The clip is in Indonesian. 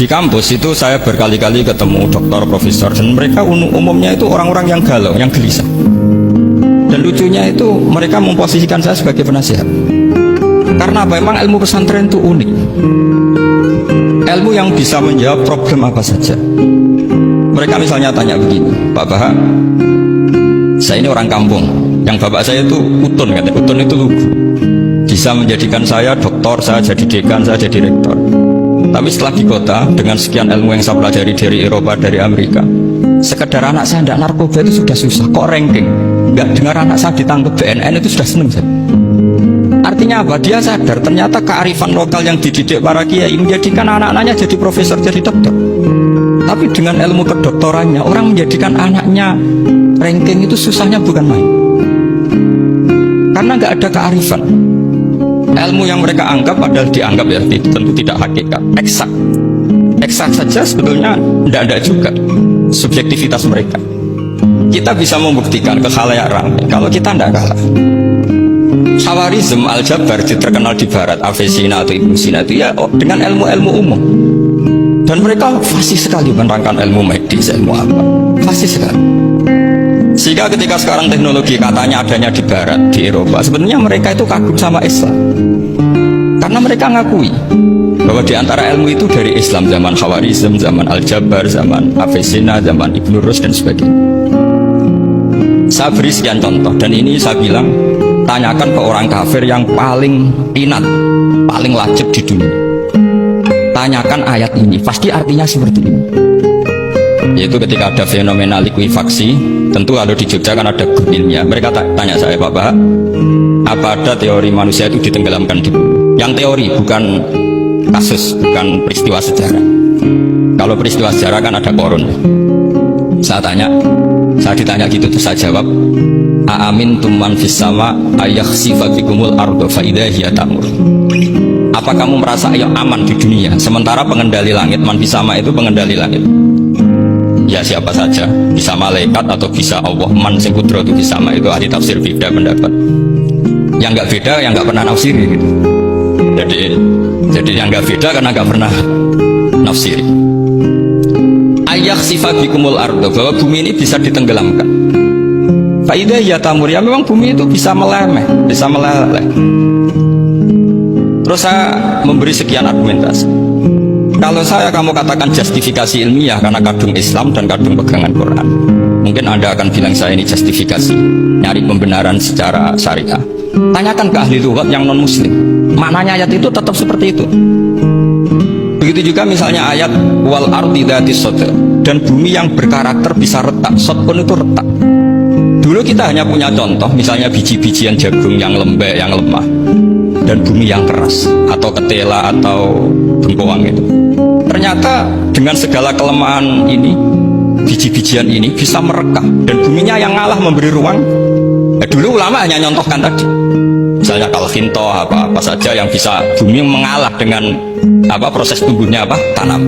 Di kampus itu saya berkali-kali ketemu dokter, profesor, dan mereka umumnya itu orang-orang yang galau, yang gelisah. Dan lucunya itu mereka memposisikan saya sebagai penasihat. Karena apa? Memang ilmu pesantren itu unik. Ilmu yang bisa menjawab problem apa saja. Mereka misalnya tanya begini, Pak Baha, saya ini orang kampung, yang bapak saya itu Utun, katanya. Utun itu lugu, bisa menjadikan saya doktor, saya jadi dekan, saya jadi rektor. Tapi setelah di kota, dengan sekian ilmu yang saya pelajari dari Eropa, dari Amerika, sekedar anak saya tidak narkoba itu sudah susah. Kok ranking? Nggak dengar anak saya ditangkap BNN itu sudah seneng saya. Artinya apa? Dia sadar ternyata kearifan lokal yang dididik para kiai menjadikan anak-anaknya jadi profesor, jadi dokter. Tapi dengan ilmu kedoktorannya, orang menjadikan anaknya ranking itu susahnya bukan main. Karena nggak ada kearifan. Ilmu yang mereka anggap padahal dianggap ya tentu tidak hakikat, eksak. Eksak saja sebetulnya tidak ada juga subjektivitas mereka. Kita bisa membuktikan ke khalayak ramai kalau kita tidak kalah. Khawarizm, Al-Jabar terkenal di barat, Avicenna atau Ibnu Sina itu ya dengan ilmu-ilmu umum. Dan mereka fasih sekali menerangkan ilmu medis, ilmu apa, fasih sekali. Sehingga ketika sekarang teknologi katanya adanya di barat, di Eropa, sebenarnya mereka itu kagum sama Islam. Karena mereka ngakui bahwa di antara ilmu itu dari Islam, zaman Khawarizm, zaman Al-Jabar, zaman Avicenna, zaman Ibnu Rus dan sebagainya. Saya beri sekian contoh, dan ini saya bilang, tanyakan ke orang kafir yang paling inat, paling lajib di dunia. Tanyakan ayat ini, pasti artinya seperti ini. Yaitu ketika ada fenomena likuifaksi, tentu kalau di Jogja kan ada grup ilmiah. Mereka tanya saya, Pak Bah, apa ada teori manusia itu ditenggelamkan di bumi? Yang teori, bukan kasus, bukan peristiwa sejarah. Kalau peristiwa sejarah kan ada korun. Saya ditanya gitu, terus saya jawab, Aamin tuman fis sama ayakhsifa bikumul ardo faidah hiya tamur. Apa kamu merasa aman di dunia sementara pengendali langit, man fisama itu pengendali langit? Ya siapa saja, bisa malaikat atau bisa Allah, man sing kudratu fisama, itu ahli tafsir beda pendapat. Yang nggak beda yang nggak pernah nafsiri gitu. Jadi yang nggak beda karena nggak pernah nafsiri. Ayakhsifa bikumul ardo, bahwa bumi ini bisa ditenggelamkan. Faidah ya tamur, ya memang bumi itu bisa meleleh, bisa meleleh. Terus saya memberi sekian argumentasi. Kalau kamu katakan justifikasi ilmiah karena kadung Islam dan kadung pegangan Quran, mungkin Anda akan bilang saya ini justifikasi, nyari pembenaran secara syariah. Tanyakan ke ahli lughat yang non muslim, maknanya ayat itu tetap seperti itu. Begitu juga misalnya ayat wal ardi dzatis sodr, dan bumi yang berkarakter bisa retak, sodkun itu retak. Dulu kita hanya punya contoh, misalnya biji-bijian jagung yang lembek, yang lemah, dan bumi yang keras, atau ketela, atau bengkoang itu. Ternyata dengan segala kelemahan ini, biji-bijian ini bisa merekah, dan buminya yang ngalah memberi ruang. Dulu ulama hanya nyontohkan tadi, misalnya kalkinto, apa saja yang bisa bumi mengalah dengan proses tumbuhnya tanam.